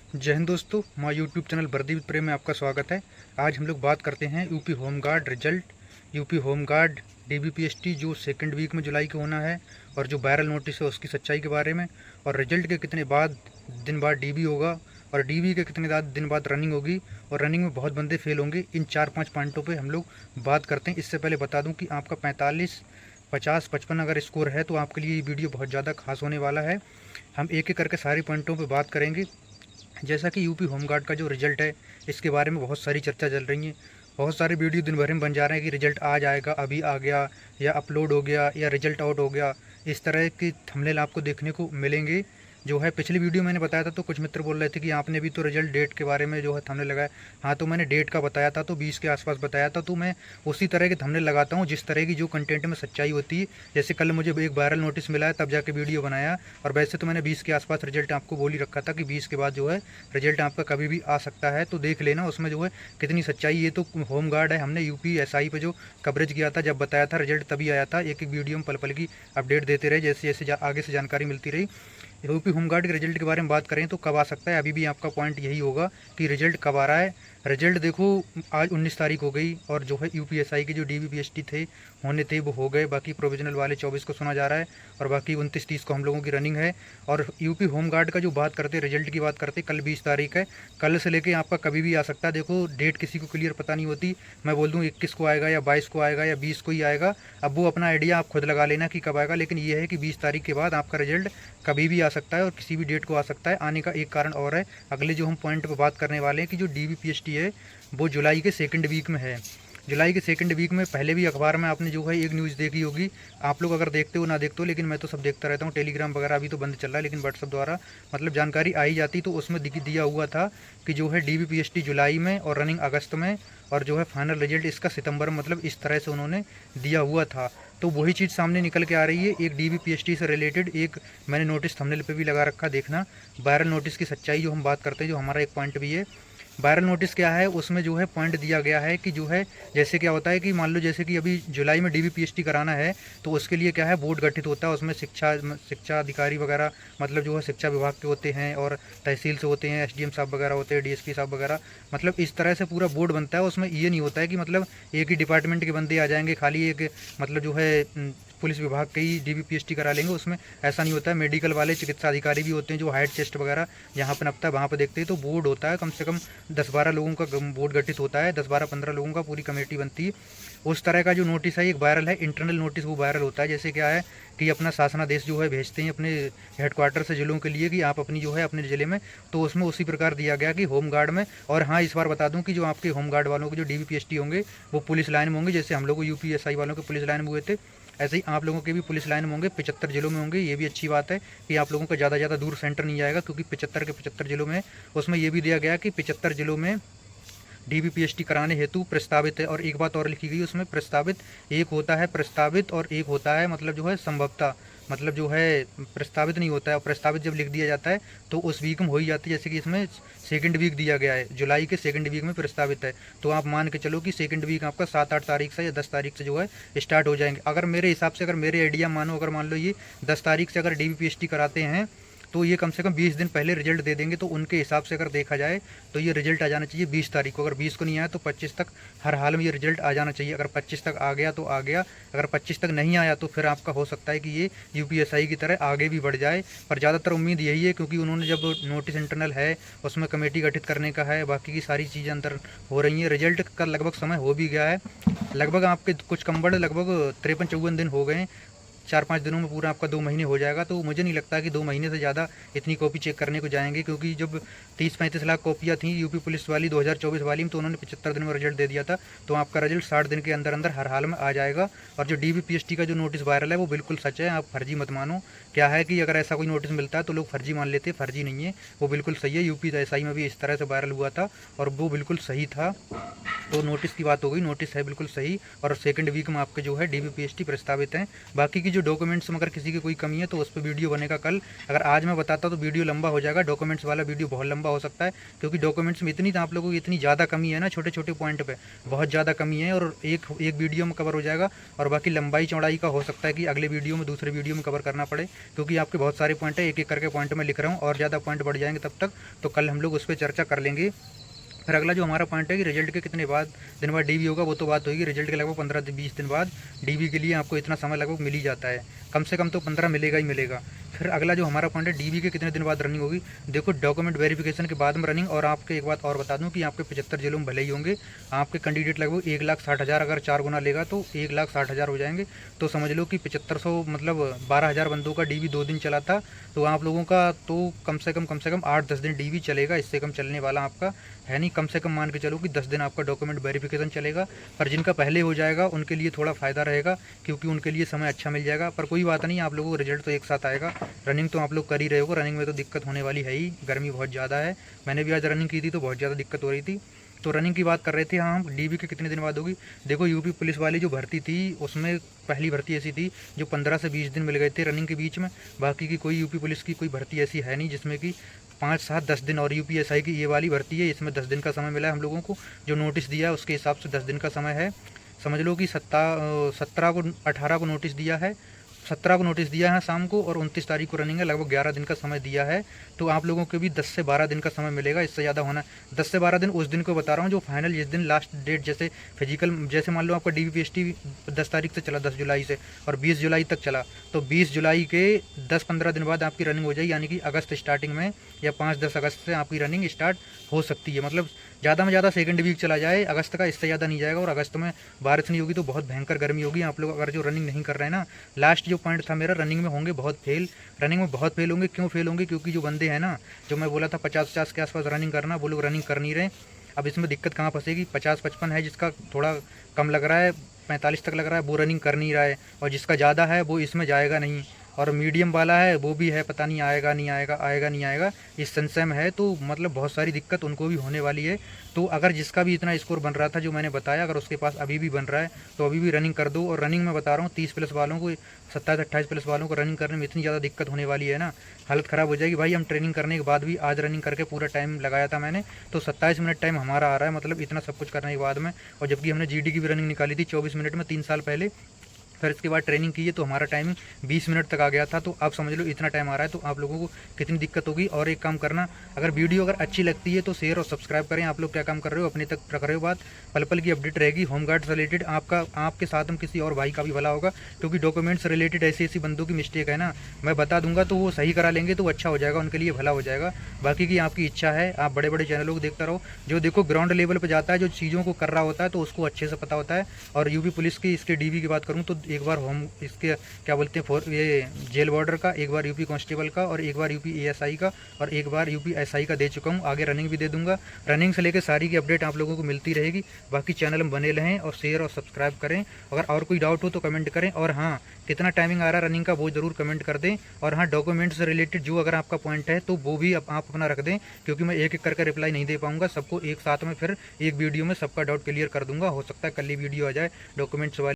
जय हिंद दोस्तों, my YouTube channel वर्दी प्रेम में आपका स्वागत है। आज हम लोग बात करते हैं UP home guard result, UP home guard DBPST जो सेकंड वीक में जुलाई को होना है, और जो वायरल नोटिस है उसकी सच्चाई के बारे में, और रिजल्ट के कितने दिन बाद डीबी होगा, और डीबी के कितने दिन बाद रनिंग होगी, और रनिंग में बहुत बंदे फेल होंगे। इन 4-5 पॉइंटों पर हम लोग बात करते हैं। इससे पहले बता दूँ कि आपका 45, 50, 55 अगर स्कोर है तो आपके लिए ये वीडियो बहुत ज़्यादा खास होने वाला है। हम एक एक करके सारे पॉइंटों पर बात करेंगे। जैसा कि यूपी होमगार्ड का जो रिज़ल्ट है, इसके बारे में बहुत सारी चर्चा चल रही है। बहुत सारे वीडियो दिन भर में बन जा रहे हैं कि रिज़ल्ट आज आएगा, अभी आ गया, या अपलोड हो गया, या रिज़ल्ट आउट हो गया। इस तरह के थंबनेल आपको देखने को मिलेंगे। जो है पिछली वीडियो मैंने बताया था, तो कुछ मित्र बोल रहे थे कि आपने भी तो रिज़ल्ट डेट के बारे में जो है थंबनेल लगाया। हाँ, तो मैंने डेट का बताया था, तो 20 के आसपास बताया था। तो मैं उसी तरह के थंबनेल लगाता हूँ जिस तरह की जो कंटेंट में सच्चाई होती है। जैसे कल मुझे एक वायरल नोटिस मिला है, तब जाके वीडियो बनाया। और वैसे तो मैंने 20 के आसपास रिजल्ट आपको बोल ही रखा था कि 20 के बाद जो है रिजल्ट आपका कभी भी आ सकता है। तो देख लेना उसमें जो है कितनी सच्चाई। ये तो होमगार्ड है, हमने यूपी एसआई पे जो कवरेज किया था, जब बताया था रिजल्ट तभी आया था। एक एक वीडियो में पल पल की अपडेट देते रहे, जैसे जैसे आगे से जानकारी मिलती रही। यूपी होमगार्ड के रिजल्ट के बारे में बात करें तो कब आ सकता है, अभी भी आपका पॉइंट यही होगा कि रिजल्ट कब आ रहा है। रिजल्ट देखो, आज 19 तारीख हो गई, और जो है यूपीएसआई के जो डीबीपीएसटी थे होने थे वो हो गए। बाकी प्रोविजनल वाले 24 को सुना जा रहा है, और बाकी 29-30 को हम लोगों की रनिंग है। और यूपी होमगार्ड का जो बात करते, रिजल्ट की बात करते, कल 20 तारीख है। कल से लेके आपका कभी भी आ सकता है। देखो, डेट किसी को क्लियर पता नहीं होती। मैं बोल दूँ 21 को आएगा, या 22 को आएगा, या 20 को ही आएगा। अब वो अपना आइडिया आप खुद लगा लेना कि कब आएगा। लेकिन ये है कि 20 तारीख के बाद आपका रिजल्ट कभी भी आ सकता है, और किसी भी डेट को आ सकता है। आने का एक कारण और है, अगले जो हम पॉइंट पर बात करने वाले हैं, कि जो डीबीपीएसटी है वो जुलाई के सेकंड वीक में है। जुलाई के सेकंड वीक में पहले भी अखबार में आपने जो है एक न्यूज़ देखी होगी। आप लोग अगर देखते हो ना देखते हो, लेकिन मैं तो सब देखता रहता हूँ। टेलीग्राम वगैरह अभी तो बंद चल रहा है, लेकिन व्हाट्सअप द्वारा मतलब जानकारी आई जाती, तो उसमें दिया हुआ था कि जो है डीबीपीएसटी जुलाई में और रनिंग अगस्त में, और जो है फाइनल रिजल्ट इसका सितंबर में। मतलब इस तरह से उन्होंने दिया हुआ था। तो वही चीज़ सामने निकल के आ रही है। एक डीबीपीएसटी से रिलेटेड एक मैंने नोटिस थंबनेल पे भी लगा रखा, देखना। वायरल नोटिस की सच्चाई जो हम बात करते हैं, जो हमारा एक पॉइंट भी है। वायरल नोटिस क्या है, उसमें जो है पॉइंट दिया गया है कि जो है जैसे क्या होता है कि मान लो जैसे कि अभी जुलाई में डीबीपीएसटी कराना है, तो उसके लिए क्या है, बोर्ड गठित होता है। उसमें शिक्षा अधिकारी वगैरह, मतलब जो है शिक्षा विभाग के होते हैं, और तहसील से होते हैं, एसडीएम साहब वगैरह होते हैं, डीएसपी साहब वगैरह। मतलब इस तरह से पूरा बोर्ड बनता है। उसमें ये नहीं होता है कि मतलब एक ही डिपार्टमेंट के बंदे आ जाएंगे, खाली एक मतलब जो है पुलिस विभाग के ही डीबीपीएसटी करा लेंगे। उसमें ऐसा नहीं होता है। मेडिकल वाले चिकित्सा अधिकारी भी होते हैं, जो हाइट चेस्ट वगैरह जहाँ पर नपता है वहाँ पर देखते हैं। तो बोर्ड होता है, कम से कम 10-12 लोगों का बोर्ड गठित होता है, 10-12-15 लोगों का पूरी कमेटी बनती है। उस तरह का जो नोटिस है एक वायरल है, इंटरनल नोटिस वो वायरल होता है। जैसे क्या है कि अपना शासनादेश जो है भेजते हैं अपने हेडक्वार्टर से जिलों के लिए, कि आप अपनी जो है अपने ज़िले में, तो उसमें उसी प्रकार दिया गया कि होमगार्ड में। और हाँ, इस बार बता दूं कि जो आपके होमगार्ड वालों के जो डीबीपीएसटी होंगे वो पुलिस लाइन में होंगे। जैसे हम लोग यूपीएसआई वालों के पुलिस लाइन में हुए थे, ऐसे ही आप लोगों के भी पुलिस लाइन में होंगे। 75 जिलों में होंगे। ये भी अच्छी बात है कि आप लोगों का ज़्यादा दूर सेंटर नहीं जाएगा, क्योंकि 75 के 75 जिलों में। उसमें ये भी दिया गया कि 75 जिलों में डीबीपीएसटी कराने हेतु प्रस्तावित है। और एक बात और लिखी गई उसमें, प्रस्तावित एक होता है प्रस्तावित, और एक होता है मतलब जो है संभवतः। मतलब जो है प्रस्तावित नहीं होता है। प्रस्तावित जब लिख दिया जाता है तो उस वीक में हो ही जाती है। जैसे कि इसमें सेकंड वीक दिया गया है, जुलाई के सेकंड वीक में प्रस्तावित है। तो आप मान के चलो कि सेकंड वीक आपका 7-8 तारीख से या 10 तारीख से जो है स्टार्ट हो जाएंगे। अगर मेरे हिसाब से, अगर मेरे आइडिया मानो, अगर मान लो ये 10 तारीख से अगर डीबीपीएसटी कराते हैं, तो ये कम से कम 20 दिन पहले रिजल्ट दे देंगे। तो उनके हिसाब से अगर देखा जाए तो ये रिजल्ट आ जाना चाहिए 20 तारीख को। अगर 20 को नहीं आया तो 25 तक हर हाल में ये रिजल्ट आ जाना चाहिए। अगर 25 तक आ गया तो आ गया, अगर 25 तक नहीं आया तो फिर आपका हो सकता है कि ये यूपीएसआई की तरह आगे भी बढ़ जाए। पर ज़्यादातर उम्मीद यही है, क्योंकि उन्होंने जब नोटिस इंटरनल है उसमें कमेटी गठित करने का है, बाकी की सारी चीज़ें अंदर हो रही हैं। रिजल्ट का लगभग समय हो भी गया है। लगभग आपके कुछ कम बड़े लगभग 53-54 दिन हो गए। 4-5 दिनों में पूरा आपका 2 महीने हो जाएगा। तो मुझे नहीं लगता कि 2 महीने से ज़्यादा इतनी कॉपी चेक करने को जाएंगे, क्योंकि जब 30-35 लाख कॉपियाँ थी यूपी पुलिस वाली 2024 वाली में, तो उन्होंने 75 दिन में रिजल्ट दे दिया था। तो आपका रिजल्ट 60 दिन के अंदर अंदर हर हाल में आ जाएगा। और जो डीबीपीएसटी का जो नोटिस वायरल है वो बिल्कुल सच है, आप फर्जी मत मानो। क्या है कि अगर ऐसा कोई नोटिस मिलता है तो लोग फर्जी मान लेते हैं, फर्जी नहीं है, वो बिल्कुल सही है। यूपी एसआई में भी इस तरह से वायरल हुआ था, और वो बिल्कुल सही था। तो नोटिस की बात हो गई, नोटिस है बिल्कुल सही। और सेकंड वीक में आपके जो है डीबीपीएसटी प्रस्तावित हैं। बाकी की जो डॉक्यूमेंट्स में अगर किसी की कोई कमी है तो उस पर वीडियो बनेगा कल। अगर आज मैं बताता तो वीडियो लंबा हो जाएगा, डॉक्यूमेंट्स वाला वीडियो बहुत लंबा हो सकता है, क्योंकि डॉक्यूमेंट्स में इतनी आप लोगों की इतनी ज़्यादा कमी है ना, छोटे छोटे पॉइंट पे बहुत ज़्यादा कमी है, और एक वीडियो में कवर हो जाएगा। और बाकी लंबाई चौड़ाई का हो सकता है कि अगले वीडियो में दूसरे वीडियो में कवर करना पड़े, क्योंकि आपके बहुत सारे पॉइंट है, एक एक करके पॉइंट में लिख रहा हूँ, और ज़्यादा पॉइंट बढ़ जाएंगे तब तक, तो कल हम लोग उस पर चर्चा कर लेंगे। फिर अगला जो हमारा पॉइंट है कि रिजल्ट के कितने दिन बाद डीवी होगा, वो तो बात होगी। रिजल्ट के लगभग 15 से 20 दिन बाद डीवी के लिए आपको इतना समय लगभग मिल ही जाता है, कम से कम तो 15 मिलेगा ही मिलेगा। फिर अगला जो हमारा पॉइंट है डीवी के कितने दिन बाद रनिंग होगी। देखो डॉक्यूमेंट वेरिफिकेशन के बाद में रनिंग, और आपके एक बात और बता दूं कि आपके 75 जिलों में भले ही होंगे, आपके कैंडिडेट लगभग 1,60,000 अगर 4 गुना लेगा तो 1,60,000 हो जाएंगे। तो समझ लो कि 7500 मतलब 12,000 बंदों का डीवी 2 दिन चला था, तो आप लोगों का तो कम से कम 8-10 दिन डीवी चलेगा, इससे कम चलने वाला आपका है नहीं। कम से कम मान के चलो कि 10 दिन आपका डॉक्यूमेंट वेरिफिकेशन चलेगा। पर जिनका पहले हो जाएगा उनके लिए थोड़ा फ़ायदा रहेगा, क्योंकि उनके लिए समय अच्छा मिल जाएगा। पर कोई बात नहीं, आप लोगों को रिजल्ट तो एक साथ आएगा। रनिंग तो आप लोग कर ही रहे हो, रनिंग में तो दिक्कत होने वाली है ही, गर्मी बहुत ज़्यादा है। मैंने भी आज रनिंग की थी तो बहुत ज़्यादा दिक्कत हो रही थी। तो रनिंग की बात कर रहे थे। हाँ, हम डीवी के कितने दिन बाद होगी। देखो यूपी पुलिस वाली जो भर्ती थी उसमें पहली भर्ती ऐसी थी जो 15 से 20 दिन मिल गए थे रनिंग के बीच में। बाकी की कोई यूपी पुलिस की कोई भर्ती ऐसी है नहीं जिसमें कि 5, 7, 10 दिन। और यूपीएसआई की ये वाली भर्ती है, इसमें 10 दिन का समय मिला है हम लोगों को। जो नोटिस दिया है उसके हिसाब से 10 दिन का समय है। समझ लो कि 18 को नोटिस दिया है, 17 को नोटिस दिया है शाम को, और 29 तारीख को रनिंग है। लगभग 11 दिन का समय दिया है। तो आप लोगों को भी 10 से 12 दिन का समय मिलेगा, इससे ज़्यादा होना 10 से 12 दिन उस दिन को बता रहा हूँ जो फाइनल, जिस दिन लास्ट डेट, जैसे फिजिकल, जैसे मान लो आपका DBPST 10 तारीख से चला, 10 जुलाई से, और 20 जुलाई तक चला, तो 20 जुलाई के 10-15 दिन बाद आपकी रनिंग हो जाएगी, यानी कि अगस्त स्टार्टिंग में या 5-10 अगस्त से आपकी रनिंग स्टार्ट हो सकती है। मतलब ज़्यादा में ज़्यादा सेकंड वीक चला जाए अगस्त का, इससे ज़्यादा नहीं जाएगा। और अगस्त में बारिश नहीं होगी तो बहुत भयंकर गर्मी होगी। आप लोग अगर जो रनिंग नहीं कर रहे हैं ना, लास्ट जो पॉइंट था मेरा, रनिंग में होंगे बहुत फेल, रनिंग में बहुत फेल होंगे। क्यों फेल होंगे? क्योंकि जो बंदे हैं ना, जो मैं बोला था 50-50 के आसपास रनिंग करना, वो लोग रनिंग कर नहीं रहे। अब इसमें दिक्कत कहाँ फंसेगी, 50-55 है जिसका थोड़ा कम लग रहा है, 45 तक लग रहा है, वो रनिंग कर नहीं रहा है, और जिसका ज़्यादा है वो इसमें जाएगा नहीं। और मीडियम वाला है वो भी है, पता नहीं आएगा नहीं आएगा, आएगा नहीं आएगा, इस संशय में है। तो मतलब बहुत सारी दिक्कत उनको भी होने वाली है। तो अगर जिसका भी इतना स्कोर बन रहा था जो मैंने बताया, अगर उसके पास अभी भी बन रहा है तो अभी भी रनिंग कर दो। और रनिंग में बता रहा हूँ 30+ वालों को, 27-28+ वालों को रनिंग करने में इतनी ज़्यादा दिक्कत होने वाली है ना, हालत ख़राब हो जाएगी। भाई हम ट्रेनिंग करने के बाद भी आज रनिंग करके पूरा टाइम लगाया था मैंने, तो 27 मिनट टाइम हमारा आ रहा है, मतलब इतना सब कुछ करने के बाद में। और जबकि हमने GD की भी रनिंग निकाली थी 24 मिनट में 3 साल पहले। फिर इसके बाद ट्रेनिंग की है तो हमारा टाइमिंग 20 मिनट तक आ गया था। तो आप समझ लो इतना टाइम आ रहा है, तो आप लोगों को कितनी दिक्कत होगी। और एक काम करना, अगर वीडियो अगर अच्छी लगती है तो शेयर और सब्सक्राइब करें। आप लोग क्या काम कर रहे हो, अपने तक रख रहे हो बात, पल पल की अपडेट रहेगी होमगार्ड से रिलेटेड। आपके साथ में किसी और भाई का भी भला होगा, क्योंकि डॉक्यूमेंट्स रिलेटेड ऐसी बंदों की मिस्टेक है ना, मैं बता दूंगा तो वो सही करा लेंगे तो अच्छा हो जाएगा, उनके लिए भला हो जाएगा। बाकी की आपकी इच्छा है, आप बड़े बड़े चैनलों को देखता रहो। जो देखो ग्राउंड लेवल पर जाता है, जो चीज़ों को कर रहा होता है, तो उसको अच्छे से पता होता है। और यूपी पुलिस की इसके DV की बात करूँ तो एक बार इसके क्या बोलते हैं, ये जेल बॉर्डर का, एक बार यूपी कांस्टेबल का, और एक बार यूपी ASI का, और एक बार यूपी SI का दे चुका हूँ। आगे रनिंग भी दे दूंगा। रनिंग से लेकर सारी की अपडेट आप लोगों को मिलती रहेगी। बाकी चैनल में बने रहें और शेयर और सब्सक्राइब करें। अगर और कोई डाउट हो तो कमेंट करें। और हाँ, कितना टाइमिंग आ रहा है रनिंग का वो ज़रूर कमेंट कर दें। और हाँ, डॉक्यूमेंट्स से रिलेटेड जो अगर आपका पॉइंट है तो वो भी आप अपना रख दें, क्योंकि मैं एक एक करके रिप्लाई नहीं दे पाऊंगा सबको एक साथ में। फिर एक वीडियो में सबका डाउट क्लियर कर दूंगा। हो सकता है कल ही वीडियो आ जाए डॉक्यूमेंट्स वाली।